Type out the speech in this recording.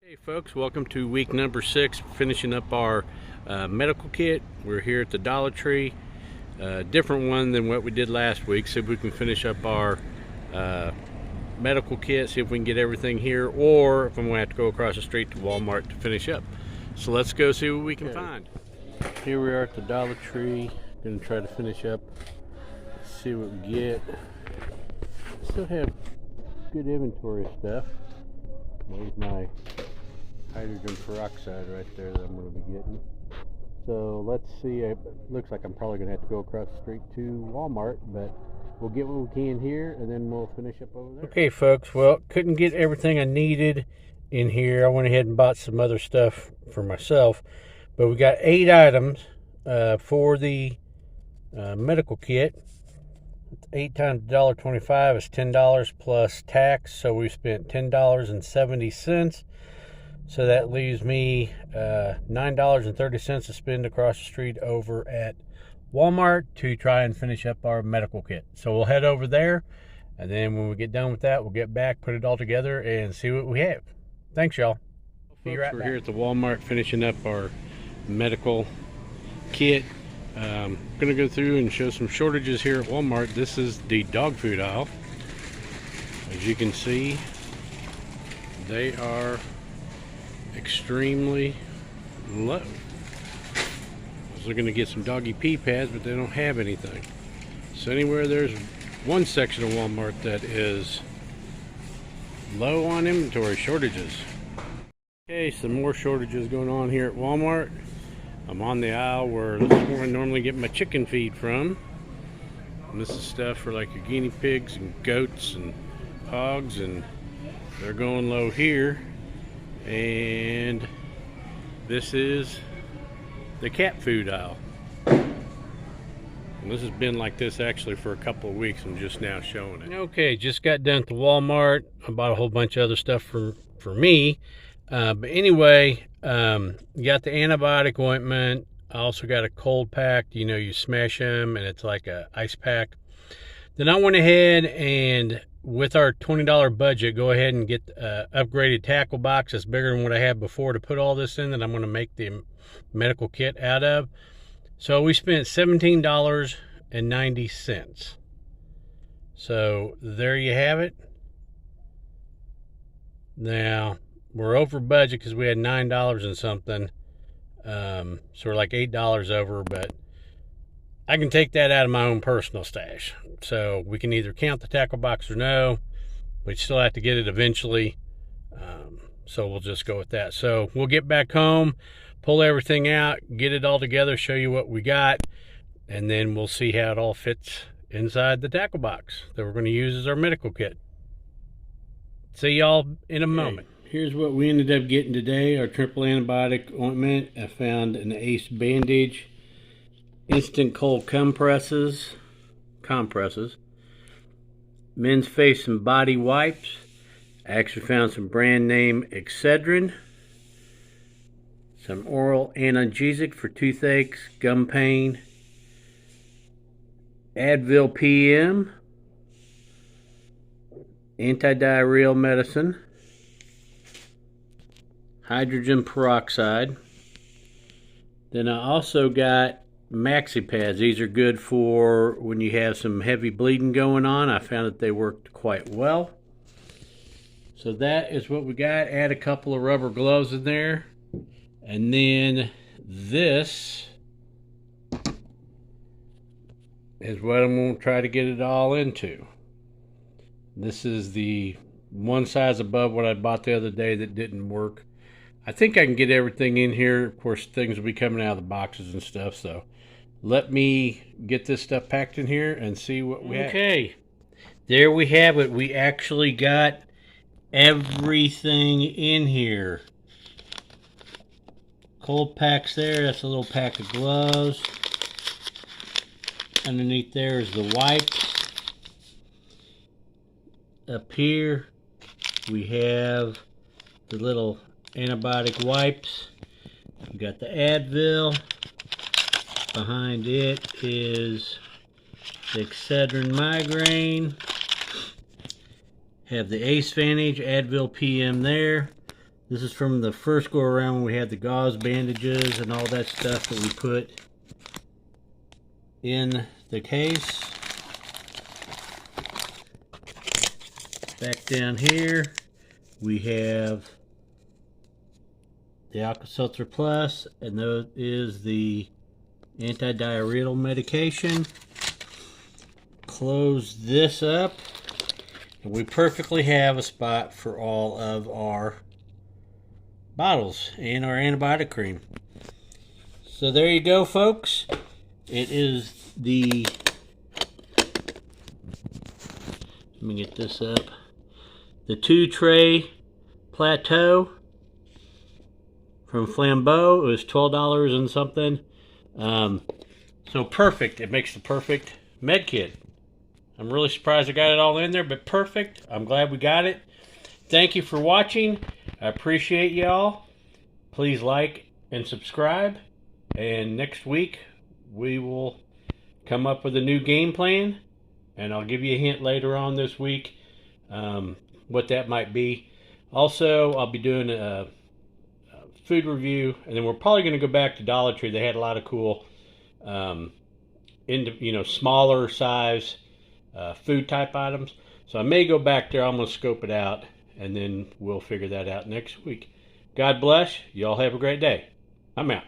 Hey folks, welcome to week number 6, finishing up our medical kit. We're here at the Dollar Tree. Different one than what we did last week. See if we can finish up our medical kit, see if we can get everything here, or if I'm going to have to go across the street to Walmart to finish up. So let's go see what we can find. Here we are at the Dollar Tree. Going to try to finish up, see what we get. Still have good inventory of stuff. There's my hydrogen peroxide right there that I'm going to be getting. So let's see. It looks like I'm probably going to have to go across the street to Walmart, but we'll get what we can here and then we'll finish up over there. Okay folks, well, couldn't get everything I needed in here. I went ahead and bought some other stuff for myself, but we got 8 items for the medical kit. 8 times $1.25 is $10 plus tax, so we spent $10.70. So that leaves me $9.30 to spend across the street over at Walmart to try and finish up our medical kit. So we'll head over there, and then when we get done with that, we'll get back, put it all together, and see what we have. Thanks, y'all. Be right back. We're here at the Walmart finishing up our medical kit. I'm going to go through and show some shortages here at Walmart. This is the dog food aisle. As you can see, they are extremely low. I was looking to get some doggy pee pads, but they don't have anything. So anywhere there's one section of Walmart that is low on inventory, shortages. Okay, some more shortages going on here at Walmart. I'm on the aisle where this is where I normally get my chicken feed from. And this is stuff for like your guinea pigs and goats and hogs, and they're going low here. And this is the cat food aisle. And this has been like this actually for a couple of weeks. I'm just now showing it. Okay, just got done at the Walmart. I bought a whole bunch of other stuff for me. But anyway, you got the antibiotic ointment. I also got a cold pack. You know, you smash them and it's like a ice pack. Then I went ahead and with our $20 budget, go ahead and get upgraded tackle box that's bigger than what I had before to put all this in that I'm going to make the medical kit out of. So we spent $17.90. So there you have it. Now we're over budget because we had $9 and something. So we're like $8 over, but I can take that out of my own personal stash. So we can either count the tackle box or no. We still have to get it eventually. So we'll just go with that. So we'll get back home, pull everything out, get it all together, show you what we got, and then we'll see how it all fits inside the tackle box that we're going to use as our medical kit. See y'all in a moment. Here's what we ended up getting today. Our triple antibiotic ointment. I found an Ace bandage, instant cold compresses, men's face and body wipes. I actually found some brand name Excedrin, some oral analgesic for toothaches, gum pain, Advil PM, anti-diarrheal medicine, hydrogen peroxide. Then I also got maxi pads. These are good for when you have some heavy bleeding going on. I found that they worked quite well. So that is what we got. Add a couple of rubber gloves in there. And then this is what I'm going to try to get it all into. This is the one size above what I bought the other day that didn't work. I think I can get everything in here. Of course, things will be coming out of the boxes and stuff, so let me get this stuff packed in here and see what we have. Okay, there we have it. We actually got everything in here. Cold packs there. That's a little pack of gloves. Underneath there is the wipes. Up here we have the little antibiotic wipes. We got the Advil. Behind it is the Excedrin migraine. Have the Ace Vantage Advil PM there. This is from the first go around when we had the gauze bandages and all that stuff that we put in the case. Back down here we have the Alka-Seltzer Plus, and that is the anti-diarrheal medication. Close this up, and we perfectly have a spot for all of our bottles and our antibiotic cream. So there you go, folks. It is the, let me get this up, the 2-tray plateau from Flambeau. It was $12 and something. So perfect. It makes the perfect med kit. I'm really surprised I got it all in there, but perfect. I'm glad we got it. Thank you for watching. I appreciate y'all. Please like and subscribe. And next week we will come up with a new game plan, and I'll give you a hint later on this week what that might be. Also, I'll be doing a food review, and then we're probably going to go back to Dollar Tree. They had a lot of cool smaller size food type items, so I may go back there. I'm going to scope it out, and then we'll figure that out next week. God bless. Y'all have a great day. I'm out.